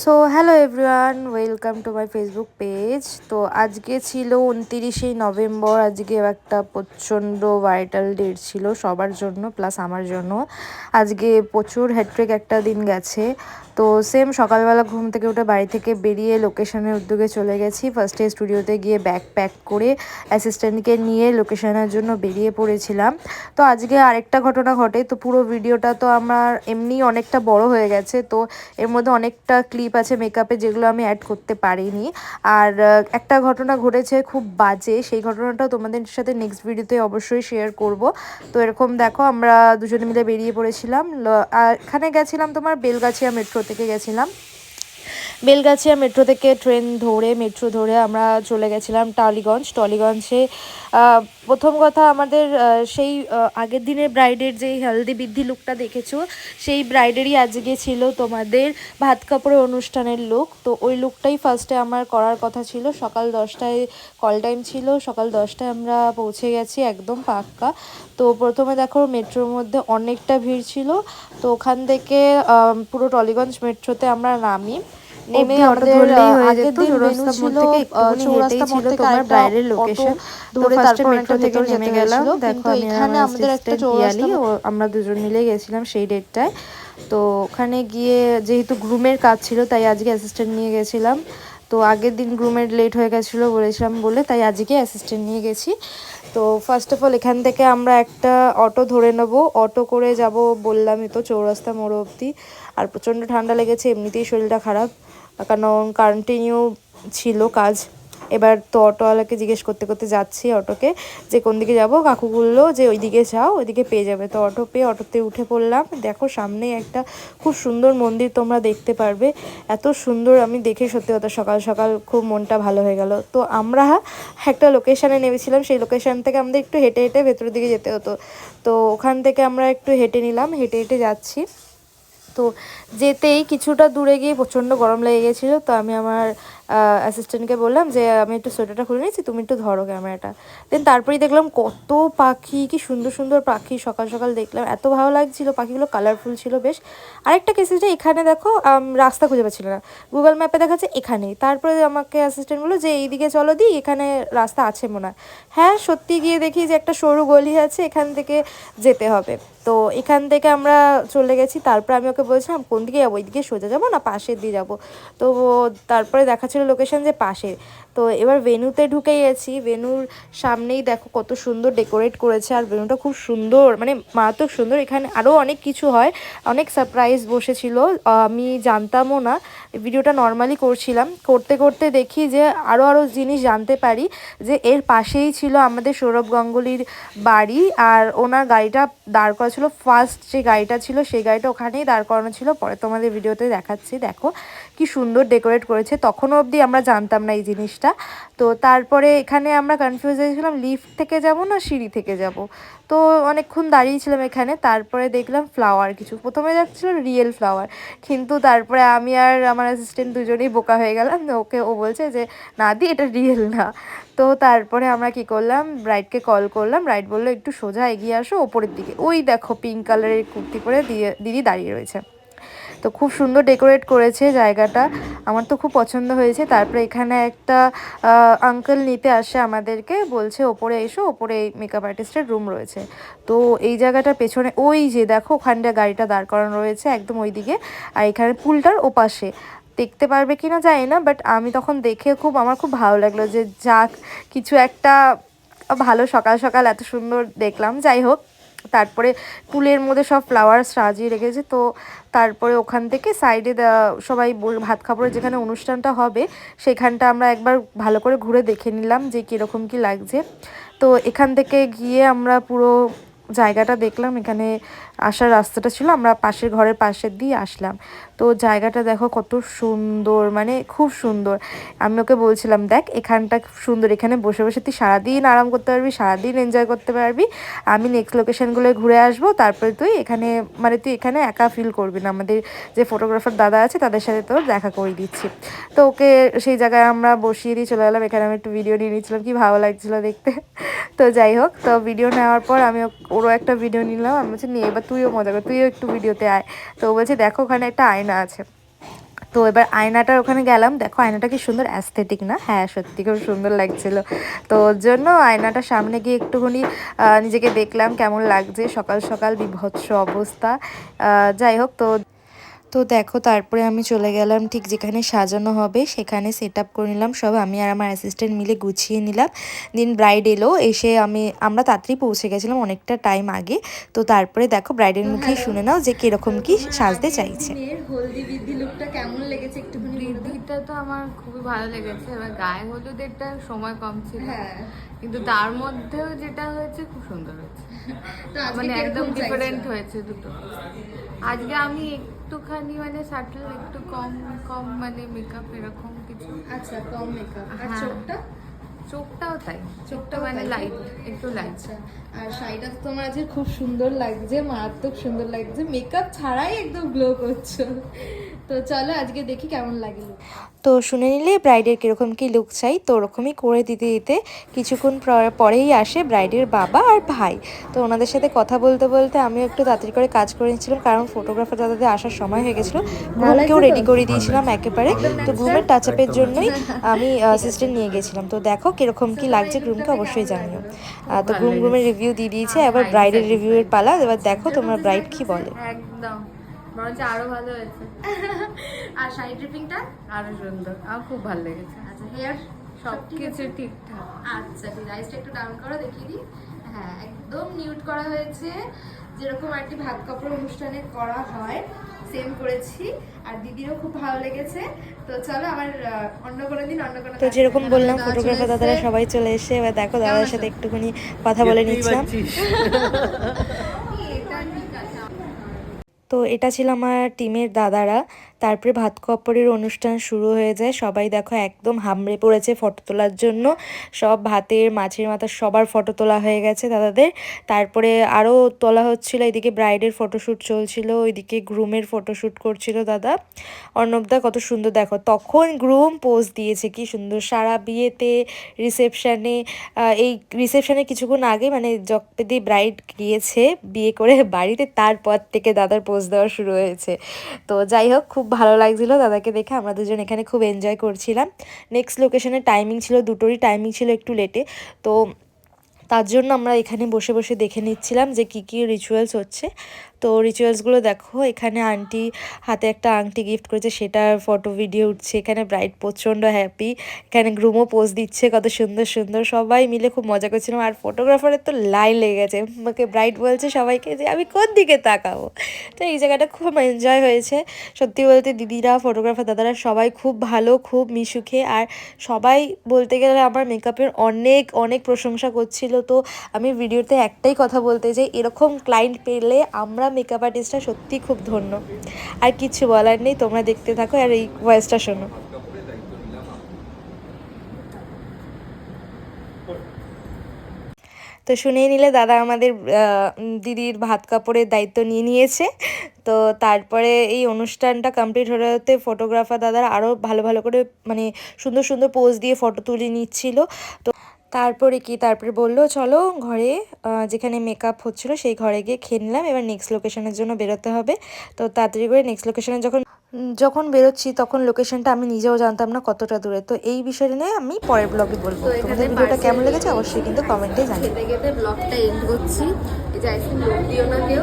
So hello everyone, welcome to my Facebook page. তো আজকে ছিল 29শে নভেম্বর। আজকে একটা প্রচণ্ড ভাইটাল ডেট ছিল সবার জন্য, প্লাস আমার জন্য। আজকে প্রচুর হ্যাট্রিক একটা দিন গেছে। তো সেম সকালবেলা ঘুম থেকে উঠে বাড়ি থেকে বেরিয়ে লোকেশনের উদ্যোগে চলে গেছি। ফার্স্টে স্টুডিওতে গিয়ে ব্যাগ প্যাক করে অ্যাসিস্ট্যান্টকে নিয়ে লোকেশনের জন্য বেরিয়ে পড়েছিলাম। তো আজকে আরেকটা ঘটনা ঘটে। তো পুরো ভিডিওটা তো আমার এমনি অনেকটা বড় হয়ে গেছে, তো এর মধ্যে অনেকটা ক্লিপ আছে মেকআপে যেগুলো আমি অ্যাড করতে পারিনি। আর একটা ঘটনা ঘটেছে খুব বাজে, সেই ঘটনাটাও তোমাদের সাথে নেক্সট ভিডিওতে অবশ্যই শেয়ার করব। তো এরকম দেখো, আমরা দুজনে মিলে বেরিয়ে পড়েছিলাম। আর এখানে গেছিলাম তোমার বেলগাছিয়া মেট্রো থেকে গেছিলাম। বেলগাছিয়া মেট্রো থেকে মেট্রো ধরে আমরা চলে গেছিলাম টলিগঞ্জে। প্রথম কথা, আমাদের সেই আগের দিনের ব্রাইডের যেই হেলদি বৃদ্ধি লুকটা দেখেছো, সেই ব্রাইডেরই আজকে ছিল তোমাদের ভাত কাপড়ের অনুষ্ঠানের লুক। তো ওই লুকটাই ফার্স্টে আমার করার কথা ছিল। সকাল 10টায় কল টাইম ছিল, সকাল 10টায় আমরা পৌঁছে গেছি একদম পাক্কা। তো প্রথমে দেখো মেট্রোর মধ্যে অনেকটা ভিড় ছিল। তো ওখান থেকে পুরো টলিগঞ্জ মেট্রোতে আমরা নামি। নেমে আমাদের আগের দিন ভেন্যু ছিল চৌরাস্তা মোড় থেকে আরেকটা অটো ধরে তারপর মেট্রো থেকে নেমে গেলাম। দেখো এখানে আমাদের একটা চৌরাস্তা, আমরা দুজন মিলে গেছিলাম সেই ডেটটায়। তো ওখানে গিয়ে যেহেতু গ্রুমের কাজ ছিল, তাই আজকে অ্যাসিস্ট্যান্ট নিয়ে গেছিলাম। তো আগের দিন গ্রুমের লেট হয়ে গেছিলো বলেছিলাম বলে, তাই আজকে অ্যাসিস্ট্যান্ট নিয়ে গেছি। তো ফার্স্ট অফ অল এখান থেকে আমরা একটা অটো ধরে নেবো। অটো করে যাব বললামই তো চৌরাস্তা মোড় অবধি। আর প্রচণ্ড ঠান্ডা লেগেছে, এমনিতেই শরীরটা খারাপ, কারণ কন্টিনিউ ছিল কাজ। এবার তো অটোওয়ালাকে জিজ্ঞেস করতে করতে যাচ্ছি অটোকে, যে কোন দিকে যাব। কাকু বললো যে ওই দিকে যাও, ওইদিকে পেয়ে যাবে। তো অটো পেয়ে অটোতে উঠে পড়লাম। দেখো সামনেই একটা খুব সুন্দর মন্দির তোমরা দেখতে পারবে। এত সুন্দর, আমি দেখে সত্যি কথা সকাল সকাল খুব মনটা ভালো হয়ে গেল। তো আমরা একটা লোকেশানে নেমেছিলাম, সেই লোকেশান থেকে আমাদের একটু হেঁটে হেঁটে ভেতরের দিকে যেতে হতো। তো ওখান থেকে আমরা একটু হেঁটে নিলাম, হেঁটে হেঁটে যাচ্ছি। তো যেতেই কিছুটা দূরে গিয়ে প্রচণ্ড গরম লেগে গেছিলো। তো আমি আমার অ্যাসিস্ট্যান্টকে বললাম যে আমি একটু সোয়েটারটা খুলে নিয়েছি, তুমি একটু ধরো ক্যামেরাটা। দেন তারপরেই দেখলাম কত পাখি, কি সুন্দর সুন্দর পাখি সকাল সকাল দেখলাম, এত ভালো লাগছিলো। পাখিগুলো কালারফুল ছিল বেশ। আরেকটা কেসেসটা এখানে দেখো, রাস্তা খুঁজে পাচ্ছিল না, গুগল ম্যাপে দেখাচ্ছে এখানেই। তারপরে আমাকে অ্যাসিস্ট্যান্ট বললো যে এইদিকে চলো দি, এখানে রাস্তা আছে মনে হয়। হ্যাঁ, সত্যি গিয়ে দেখি যে একটা সরু গলি আছে, এখান থেকে যেতে হবে। তো এখান থেকে আমরা চলে গেছি। তারপর আমি ওকে বলছিলাম কোন দিকে যাবো, ওইদিকে সোজা যাবো না পাশের দিয়ে যাবো। তো তারপরে দেখাচ্ছিলো লোকেশন যে পাশে। তো এবার ভেন্যুতে ঢুকে গেছি। ভেন্যুর সামনেই দেখো কত সুন্দর ডেকোরেট করেছে, আর ভেন্যুটা খুব সুন্দর, মানে মারাত্মক সুন্দর। এখানে আরও অনেক কিছু হয়, অনেক সারপ্রাইজ বসেছিল, আমি জানতামও না। ভিডিওটা নর্মালি করছিলাম, করতে করতে দেখি যে আরও জিনিস জানতে পারি, যে এর পাশেই ছিল আমাদের সৌরভ গাঙ্গুলির বাড়ি। আর ওনার গাড়িটা দাঁড় করা ছিল, ফার্স্ট যে গাড়িটা ছিল সেই গাড়িটা ওখানেই দাঁড় করানো ছিল। পরে তোমাদের ভিডিওতে দেখাচ্ছি, দেখো কি সুন্দর ডেকোরেট করেছে। তখনও অবধি আমরা জানতাম না এই জিনিসটা। তো তারপরে এখানে আমরা কনফিউজ হয়েছিলাম লিফট থেকে যাব না সিঁড়ি থেকে যাব। তো অনেকক্ষণ দাঁড়িয়েছিলাম এখানে। তারপরে দেখলাম ফ্লাওয়ার কিছু, প্রথমে যাচ্ছিল রিয়েল ফ্লাওয়ার, কিন্তু তারপরে আমি আর আমার অ্যাসিস্ট্যান্ট দুজনেই বোকা হয়ে গেলাম। ও বলছে যে না দি, এটা রিয়েল না। তো তারপরে আমরা কি করলাম, ব্রাইডকে কল করলাম। ব্রাইড বললো একটু সোজা এগিয়ে আসো ওপরের দিকে, ওই দেখো পিঙ্ক কালারের কুর্তি পরে দিদি দাঁড়িয়ে রয়েছে। তো খুব সুন্দর ডেকোরেট করেছে জায়গাটা, আমার তো খুব পছন্দ হয়েছে। তারপরে এখানে একটা আঙ্কেল নিতে আসে আমাদেরকে, বলছে ওপরে এসো, ওপরে মেকআপ আর্টিস্টের রুম রয়েছে। তো এই জায়গাটার পেছনে ওই যে দেখো ওখানটা গাড়িটা দাঁড় করানো রয়েছে একদম ওই দিকে। আর এখানে পুলটার ওপাশে দেখতে পারবে কি না জানি না, বাট আমি তখন দেখে আমার খুব ভালো লাগলো যে যাক, কিছু একটা ভালো সকাল সকাল এত সুন্দর দেখলাম। যাই হোক, তারপরে পুলের মধ্যে সব ফ্লাওয়ার সাজিয়ে রেখেছে। তো তারপরে ওখান থেকে সাইডে সবাই ভাত খাবারের যেখানে অনুষ্ঠানটা হবে সেখানটা আমরা একবার ভালো করে ঘুরে দেখে নিলাম যে কীরকম কী লাগছে। তো এখান থেকে গিয়ে আমরা পুরো জায়গাটা দেখলাম। এখানে আসার রাস্তাটা ছিল, আমরা পাশের ঘরের পাশের দিয়ে আসলাম। তো জায়গাটা দেখো কত সুন্দর, মানে খুব সুন্দর। আমি ওকে বলছিলাম দেখ এখানটা খুব সুন্দর, এখানে বসে বসে তুই সারাদিন আরাম করতে পারবি, সারাদিন এনজয় করতে পারবি। আমি নেক্সট লোকেশানগুলো ঘুরে আসবো, তারপরে তুই এখানে, মানে তুই এখানে একা ফিল করবি না, আমাদের যে ফটোগ্রাফার দাদা আছে তাদের সাথে তোর দেখা করে দিচ্ছি। তো ওকে সেই জায়গায় আমরা বসিয়ে দিয়ে চলে গেলাম। এখানে আমি একটু ভিডিও নিয়ে নিচ্ছিলাম, কি ভালো লাগছিলো দেখতে। তো যাই হোক, তো ভিডিও নেওয়ার পর আমি ওরও একটা ভিডিও নিলাম। আমি বলছি নিয়ে এবার তুইও মজা কর, তুইও একটু ভিডিওতে আয়। তো ও বলছে দেখো ওখানে একটা আয়না আছে। তো এবার আয়নাটার ওখানে গেলাম, দেখো আয়নাটা কি সুন্দর অ্যাস্থেটিক না? হ্যাঁ সত্যি খুব সুন্দর লাগছিল। তো ওর জন্য আয়নাটার সামনে গিয়ে একটুখানি নিজেকে দেখলাম কেমন লাগছে। সকাল সকাল বিভৎস অবস্থা, যাই হোক। তো দেখো তারপরে আমি চলে গেলাম ঠিক যেখানে সাজানো হবে সেখানে সেট আপ করে নিলাম সব, আমি আর আমার অ্যাসিস্ট্যান্ট মিলে গুছিয়ে নিলাম। দিন ব্রাইড এলো, এসে আমরা তাড়াতাড়ি পৌঁছে গেছিলাম অনেকটা টাইম আগে। তো তারপরে দেখো ব্রাইডের মুখেই শুনে নাও যে কিরকম কি সাজতে চাইছে। হলদি বৃদ্ধি লুকটা কেমন লেগেছে একটু? বৃদ্ধিটা তো আমার খুবই ভালো লেগেছে। এবার গায়ে হলুদেরটা সময় কম ছিল, কিন্তু তার মধ্যেও যেটা হয়েছে খুব সুন্দর হয়েছে। মানে একদম ডিফারেন্ট হয়েছে দুটো। আজকে আমি একটুখানি মানে সাটল একটু কম কম মানে মেকআপ এরকম কিছু। আচ্ছা, কম মেকআপ। আর হ্যাঁ। চোখটা? চোখটাও তাই, চোখটা মানে লাইট, একটু লাইট। আর শাড়িটা তো তোমার আজকে খুব সুন্দর লাগছে, মারাত্মক সুন্দর লাগছে, মেকআপ ছাড়াই একদম গ্লো করছো। তো চলো আজকে দেখি কেমন লাগে। তো শুনে নিলে ব্রাইডের কীরকম কী লুক চাই, তো ওরকমই করে দিতে দিতে কিছুক্ষণ পরেই আসে ব্রাইডের বাবা আর ভাই। তো ওনাদের সাথে কথা বলতে বলতে আমিও একটু তাড়াতাড়ি করে কাজ করে নিচ্ছিলাম, কারণ ফটোগ্রাফার দাদাদের আসার সময় হয়ে গেছিলো। গ্রুমকেও রেডি করে দিয়েছিলাম একেবারে, তো গ্রুমের টাচ আপের জন্যই আমি অ্যাসিস্ট্যান্ট নিয়ে গেছিলাম। তো দেখো কীরকম কী লাগছে গ্রুমকে অবশ্যই জানিও। তো গ্রুমের রিভিউ দিয়ে দিয়েছে, এবার ব্রাইডের রিভিউয়ের পালা। এবার দেখো তোমার ব্রাইড কী বলে। একদম বরঞ্চ আরো ভালো হয়েছে। আর শাড়ি ড্রিপিংটা আরো সুন্দর, আমার খুব ভালো লেগেছে। আচ্ছা, হেয়ার সবকিছু ঠিকঠাক। আচ্ছা, ঠিক। আইসটা একটু ডাউন করো, দেখিয়ে দিই। হ্যাঁ, একদম নিউড করা হয়েছে, যেরকম আর কি ভাত কাপড় অনুষ্ঠানে করা হয় সেম করেছি। আর দিদিরও খুব ভালো লেগেছে। তো চলো আমার অন্য কোনো দিন অন্য কোনো। তো যেরকম বললাম ফটোগ্রাফার দাদারা সবাই চলে এসে, এবার দেখো দাদার সাথে একটুখানি কথা বলে নিচ্ছিলাম। তো এটা ছিল আমার টিমের দাদারা। তারপরে ভাত কাপড়ের অনুষ্ঠান শুরু হয়ে যায়, সবাই দেখো একদম হামড়ে পড়েছে ফটো তোলার জন্য। সব ভাতের মাছের মাথা সবার ফটো তোলা হয়ে গেছে দাদাদের। তারপরে আরও তোলা হচ্ছিলো, এদিকে ব্রাইডের ফটোশ্যুট চলছিল, ওইদিকে গ্রুমের ফটোশ্যুট করছিল দাদা অর্ণবদা। কত সুন্দর দেখো, তখন গ্রুম পোজ দিয়েছে কি সুন্দর সারা বিয়েতে, রিসেপশানে। এই রিসেপশানে কিছুক্ষণ আগে মানে যখনই ব্রাইড গিয়েছে বিয়ে করে বাড়িতে, তারপর থেকে দাদার পোজ দেওয়া শুরু হয়েছে। তো যাই হোক, খুব ভালো লাগছিলো দাদাকে দেখে, আমরা দুজন এখানে খুব এনজয় করছিলাম। নেক্সট লোকেশনের টাইমিং ছিল, দুটোরই টাইমিং ছিল একটু লেটে, তো তার জন্য আমরা এখানে বসে বসে দেখে নিচ্ছিলাম যে কী কী রিচুয়ালস হচ্ছে। তো রিচুয়ালসগুলো দেখো, এখানে আন্টি হাতে একটা আংটি গিফট করেছে, সেটার ফটো ভিডিও উঠছে। এখানে ব্রাইড প্রচণ্ড হ্যাপি, এখানে গ্রুমও পোজ দিচ্ছে কত সুন্দর সুন্দর, সবাই মিলে খুব মজা করছিলাম। আর ফটোগ্রাফারের তো লাইন লেগে গেছে, আমাকে ব্রাইড বলছে সবাইকে যে আমি কোন দিকে তাকাবো। তো এই জায়গাটা খুব এনজয় হয়েছে সত্যি বলতে। দিদিরা, ফটোগ্রাফার দাদারা সবাই খুব ভালো, খুব মিশুকে। আর সবাই বলতে গেলে আমার মেকআপের অনেক অনেক প্রশংসা করছিল। তো আমি ভিডিওতে একটাই কথা বলতে চাই, এরকম ক্লায়েন্ট পেলে আমরা মেকআপ আর্টিস্টরা সত্যি খুব ধন্য। আর কিছু বলার নেই, তোমরা দেখতে থাকো আর এই ভয়েসটা শোনো। তো শুনেই নিলে দাদা আমাদের দিদির ভাত কাপড়ের দায়িত্ব নিয়ে নিয়েছে। তো তারপরে এই অনুষ্ঠানটা কমপ্লিট হতে হতে ফটোগ্রাফার দাদারা আরও ভালো ভালো করে মানে সুন্দর সুন্দর পোজ দিয়ে ফটো তুলে নিচ্ছিল। তো তারপরে বললো চলো ঘরে, যেখানে মেকআপ হচ্ছিলো সেই ঘরে গিয়ে খেয়ে নিলাম। এবার নেক্সট লোকেশনের জন্য বেরোতে হবে। তো তাড়াতাড়ি করে নেক্সট লোকেশনে যখন বেরোচ্ছি তখন লোকেশনটা আমি নিজেও জানতাম না কতটা দূরে। তো এই বিষয়টা নিয়ে আমি পরের ব্লগে বলবো। তোমাদের ভিডিওটা কেমন লেগেছে অবশ্যই কিন্তু কমেন্টে জানিও। খেতে খেতে ব্লগটা এন্ড করছি। এই যে আইসক্রিম লোক দিও না কেউ।